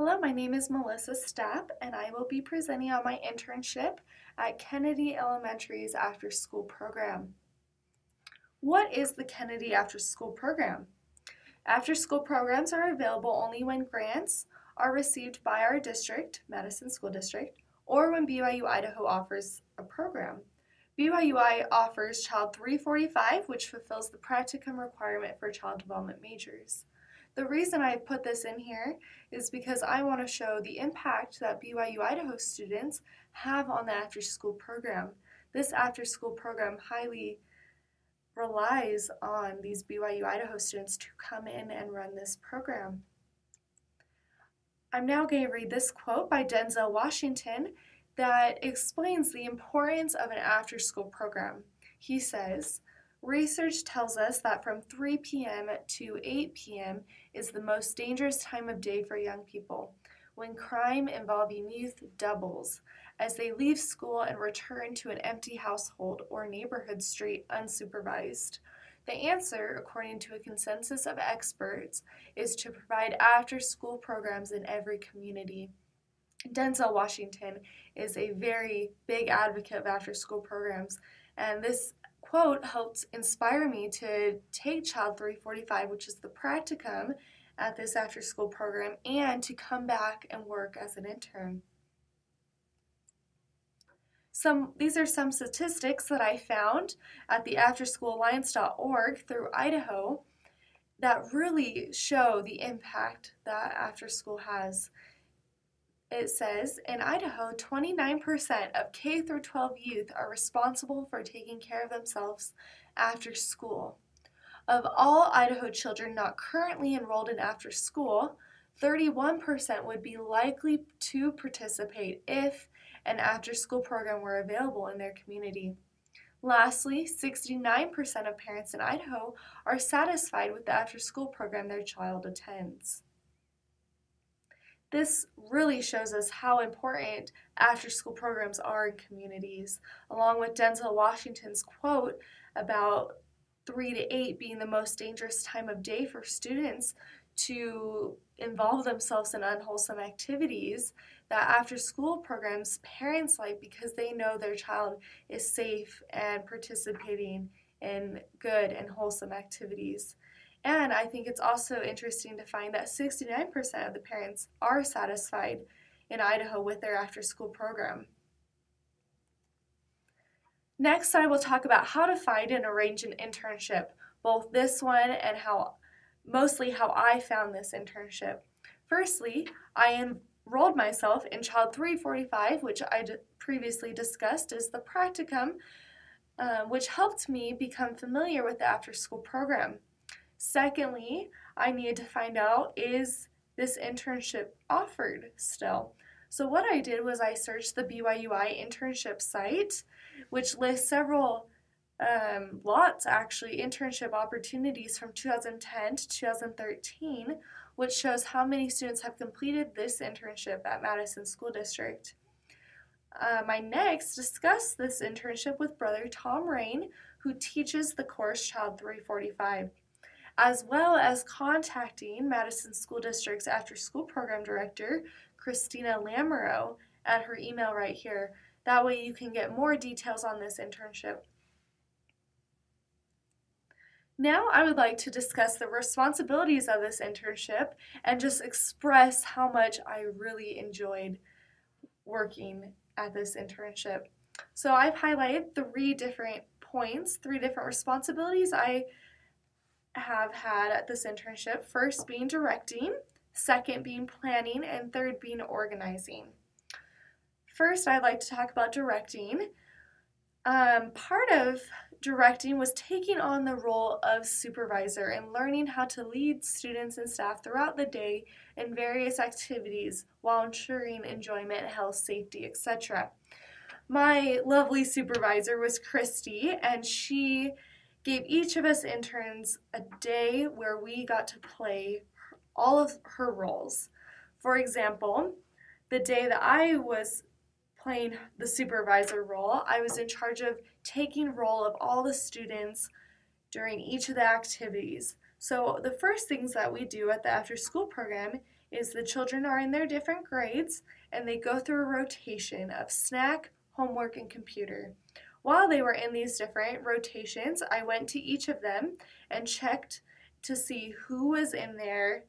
Hello, my name is Melissa Stapp, and I will be presenting on my internship at Kennedy Elementary's After School program. What is the Kennedy After School program? After school programs are available only when grants are received by our district, Madison School District, or when BYU Idaho offers a program. BYUI offers Child 345, which fulfills the practicum requirement for child development majors. The reason I put this in here is because I want to show the impact that BYU Idaho students have on the after-school program. This after-school program highly relies on these BYU Idaho students to come in and run this program. I'm now going to read this quote by Denzel Washington that explains the importance of an after-school program. He says, "Research tells us that from 3 p.m. to 8 p.m. is the most dangerous time of day for young people, when crime involving youth doubles, as they leave school and return to an empty household or neighborhood street unsupervised. The answer, according to a consensus of experts, is to provide after-school programs in every community." Denzel Washington is a very big advocate of after-school programs, and this quote helped inspire me to take Child 345, which is the practicum at this after-school program, and to come back and work as an intern. These are some statistics that I found at the afterschoolalliance.org through Idaho that really show the impact that after school has. It says, in Idaho, 29% of K through 12 youth are responsible for taking care of themselves after school. Of all Idaho children not currently enrolled in after school, 31% would be likely to participate if an after-school program were available in their community. Lastly, 69% of parents in Idaho are satisfied with the after-school program their child attends. This really shows us how important after-school programs are in communities, along with Denzel Washington's quote about 3 to 8 being the most dangerous time of day for students to involve themselves in unwholesome activities, that after-school programs parents like because they know their child is safe and participating in good and wholesome activities. And I think it's also interesting to find that 69% of the parents are satisfied in Idaho with their after-school program. Next, I will talk about how to find and arrange an internship, both this one and mostly how I found this internship. Firstly, I enrolled myself in Child 345, which I previously discussed as the practicum, which helped me become familiar with the after-school program. Secondly, I needed to find out, is this internship offered still? So what I did was I searched the BYUI internship site, which lists several internship opportunities from 2010 to 2013, which shows how many students have completed this internship at Madison School District. I next discussed this internship with Brother Tom Rain, who teaches the course Child 345. As well as contacting Madison School District's after-school program director, Christina Lamoureux, at her email right here. That way you can get more details on this internship. Now I would like to discuss the responsibilities of this internship and just express how much I really enjoyed working at this internship. So I've highlighted 3 different points, 3 different responsibilities I have had at this internship. First being directing, second being planning, and third being organizing. First, I'd like to talk about directing. Part of directing was taking on the role of supervisor and learning how to lead students and staff throughout the day in various activities while ensuring enjoyment, health, safety, etc. My lovely supervisor was Christy, and she gave each of us interns a day where we got to play all of her roles. For example, the day that I was playing the supervisor role, I was in charge of taking roll of all the students during each of the activities. So the first things that we do at the after school program is the children are in their different grades and they go through a rotation of snack, homework, and computer. While they were in these different rotations, I went to each of them and checked to see who was in there,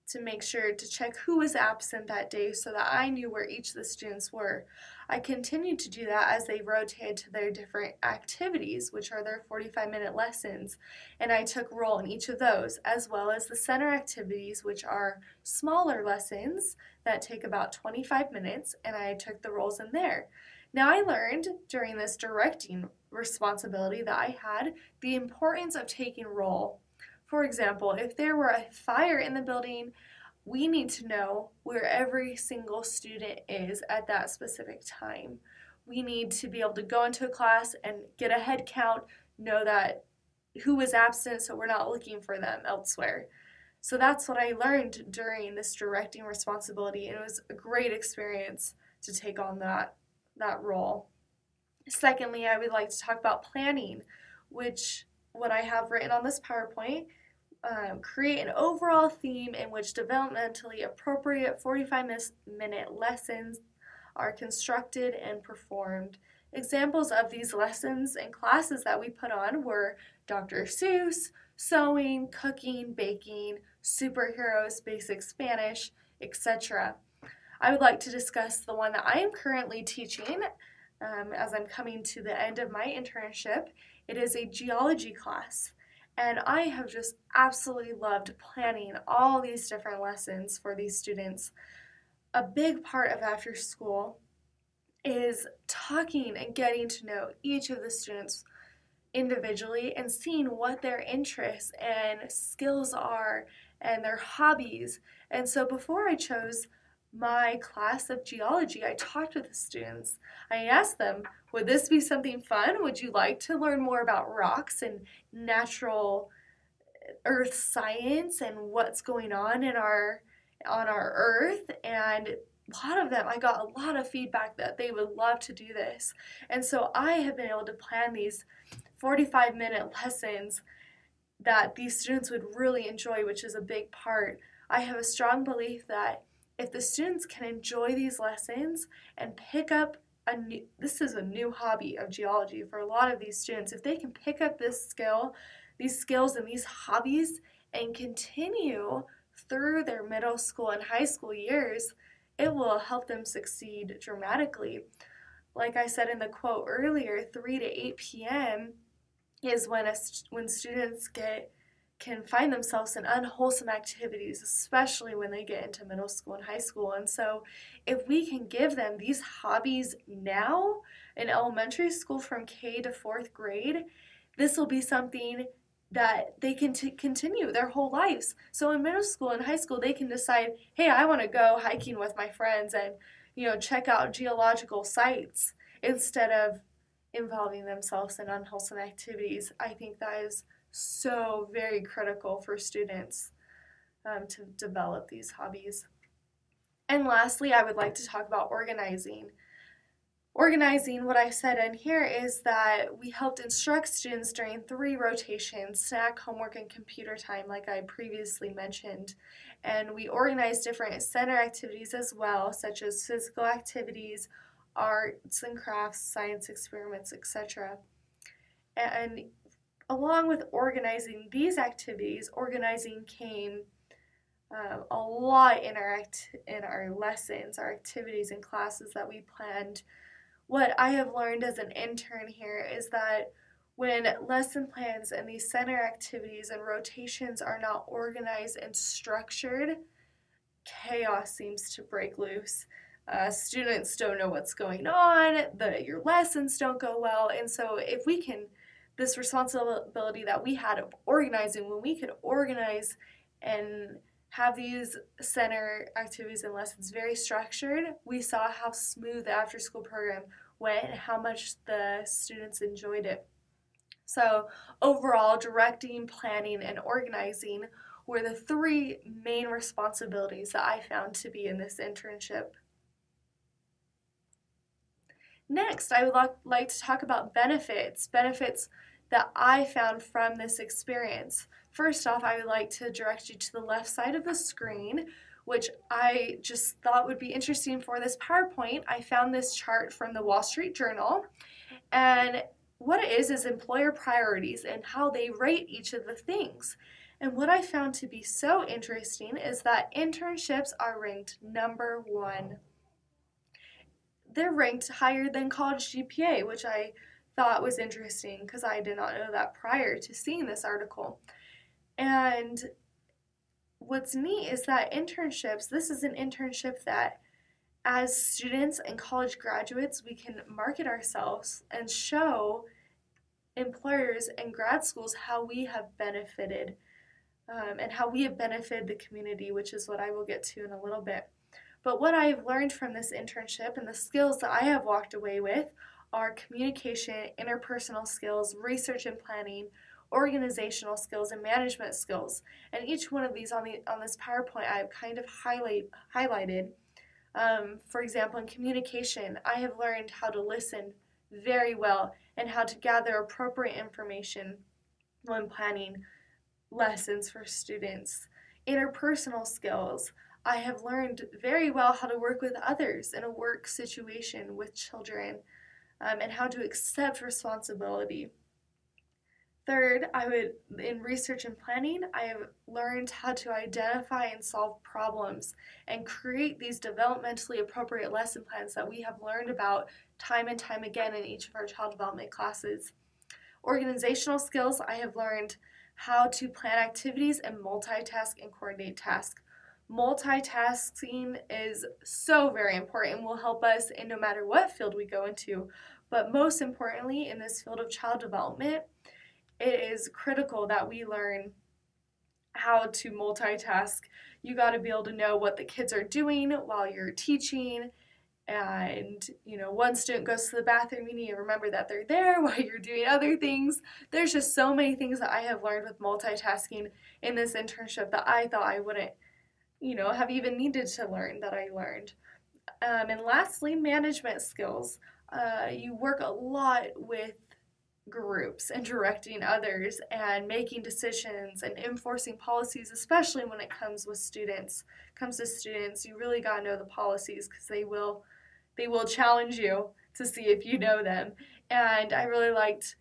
to make sure to check who was absent that day so that I knew where each of the students were. I continued to do that as they rotated to their different activities, which are their 45-minute lessons, and I took role in each of those, as well as the center activities, which are smaller lessons that take about 25 minutes, and I took the roles in there. Now I learned during this directing responsibility that I had the importance of taking role. For example, if there were a fire in the building, we need to know where every single student is at that specific time. We need to be able to go into a class and get a head count, know that who is absent so we're not looking for them elsewhere. So that's what I learned during this directing responsibility, and it was a great experience to take on that role. Secondly, I would like to talk about planning, which what I have written on this PowerPoint. Create an overall theme in which developmentally appropriate 45-minute lessons are constructed and performed. Examples of these lessons and classes that we put on were Dr. Seuss, sewing, cooking, baking, superheroes, basic Spanish, etc. I would like to discuss the one that I am currently teaching as I'm coming to the end of my internship. It is a geology class. And I have just absolutely loved planning all these different lessons for these students. A big part of after school is talking and getting to know each of the students individually and seeing what their interests and skills are and their hobbies. And so before I chose my class of geology, I talked with the students. I asked them, would this be something fun? Would you like to learn more about rocks and natural earth science and what's going on in on our earth? And a lot of them, I got a lot of feedback that they would love to do this. And so I have been able to plan these 45-minute lessons that these students would really enjoy, which is a big part. I have a strong belief that if the students can enjoy these lessons and pick up this is a new hobby of geology for a lot of these students, if they can pick up these skills and these hobbies and continue through their middle school and high school years, it will help them succeed dramatically. Like I said in the quote earlier, 3 to 8 p.m. is when students can find themselves in unwholesome activities, especially when they get into middle school and high school. And so if we can give them these hobbies now in elementary school from K to 4th grade, this will be something that they can continue their whole lives. So in middle school and high school, they can decide, hey, I want to go hiking with my friends and check out geological sites instead of involving themselves in unwholesome activities. I think that is so very critical for students to develop these hobbies. And lastly, I would like to talk about organizing. Organizing, what I said in here is that we helped instruct students during 3 rotations: snack, homework, and computer time, like I previously mentioned. And we organized different center activities as well, such as physical activities, arts and crafts, science experiments, etc. And along with organizing these activities, organizing came a lot in our lessons, our activities and classes that we planned. What I have learned as an intern here is that when lesson plans and these center activities and rotations are not organized and structured, chaos seems to break loose. Students don't know what's going on, your lessons don't go well, and so if we can, this responsibility that we had of organizing, when we could organize and have these center activities and lessons very structured, we saw how smooth the after school program went and how much the students enjoyed it. So overall, directing, planning, and organizing were the 3 main responsibilities that I found to be in this internship. Next, I would like to talk about benefits that I found from this experience. First off, I would like to direct you to the left side of the screen, which I just thought would be interesting for this PowerPoint. I found this chart from the Wall Street Journal, and what it is employer priorities and how they rate each of the things. And what I found to be so interesting is that internships are ranked number 1. They're ranked higher than college GPA, which I thought was interesting because I did not know that prior to seeing this article. And what's neat is that internships, this is an internship that as students and college graduates, we can market ourselves and show employers and grad schools how we have benefited and how we have benefited the community, which is what I will get to in a little bit. But what I've learned from this internship and the skills that I have walked away with are communication, interpersonal skills, research and planning, organizational skills, and management skills. And each one of these on this PowerPoint I've kind of highlighted. For example, in communication, I have learned how to listen very well and how to gather appropriate information when planning lessons for students. Interpersonal skills, I have learned very well how to work with others in a work situation with children and how to accept responsibility. Third, in research and planning, I have learned how to identify and solve problems and create these developmentally appropriate lesson plans that we have learned about time and time again in each of our child development classes. Organizational skills, I have learned how to plan activities and multitask and coordinate tasks. Multitasking is so very important and will help us in no matter what field we go into. But most importantly, in this field of child development, it is critical that we learn how to multitask. You got to be able to know what the kids are doing while you're teaching. And, one student goes to the bathroom, you need to remember that they're there while you're doing other things. There's just so many things that I have learned with multitasking in this internship that I thought I wouldn't, have even needed to learn that I learned. And lastly, management skills. You work a lot with groups and directing others and making decisions and enforcing policies, especially when it comes to students, you really got to know the policies because they will challenge you to see if you know them. And I really liked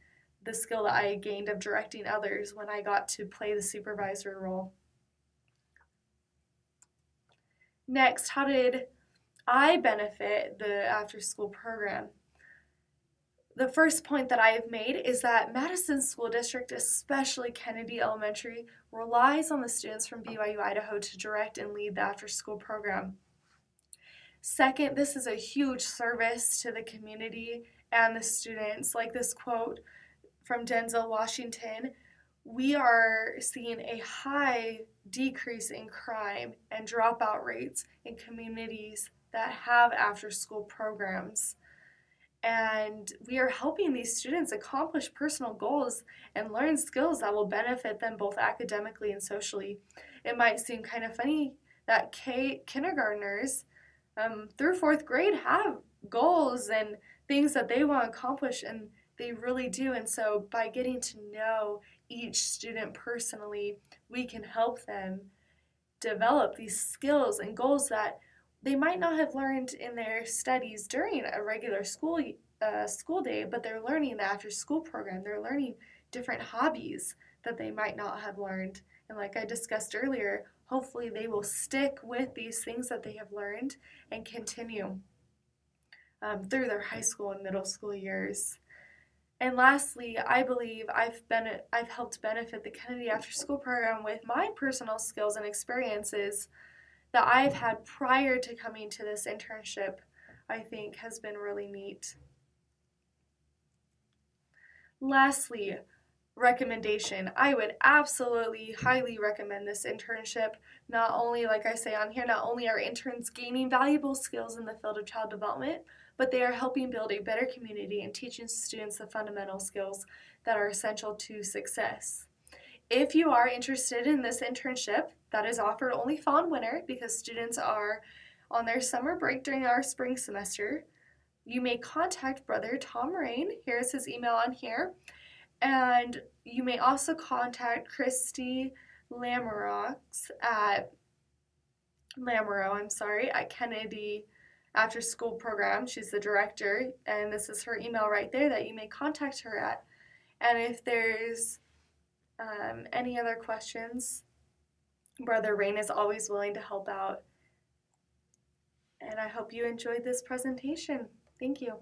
the skill that I gained of directing others when I got to play the supervisor role. Next, how did I benefit the after-school program? The first point that I have made is that Madison School District, especially Kennedy Elementary, relies on the students from BYU Idaho to direct and lead the after-school program. Second, this is a huge service to the community and the students. Like this quote from Denzel Washington, we are seeing a high decrease in crime and dropout rates in communities that have after-school programs. And we are helping these students accomplish personal goals and learn skills that will benefit them both academically and socially. It might seem kind of funny that kindergartners through 4th grade have goals and things that they want to accomplish, and they really do. And so by getting to know each student personally, we can help them develop these skills and goals that they might not have learned in their studies during a regular school day, but they're learning the after-school program. They're learning different hobbies that they might not have learned. And like I discussed earlier, hopefully they will stick with these things that they have learned and continue through their high school and middle school years. And lastly, I believe I've helped benefit the Kennedy After School program with my personal skills and experiences that I've had prior to coming to this internship. I think has been really neat. Lastly, recommendation. I would absolutely highly recommend this internship. Not only, like I say on here, not only are interns gaining valuable skills in the field of child development, but they are helping build a better community and teaching students the fundamental skills that are essential to success. If you are interested in this internship, that is offered only fall and winter because students are on their summer break during our spring semester, you may contact Brother Tom Rain. Here's his email on here. And you may also contact Christy Lamoureux at Kennedy After School Program. She's the director, and this is her email right there that you may contact her at. And if there's any other questions, Brother Rain is always willing to help out. And I hope you enjoyed this presentation. Thank you.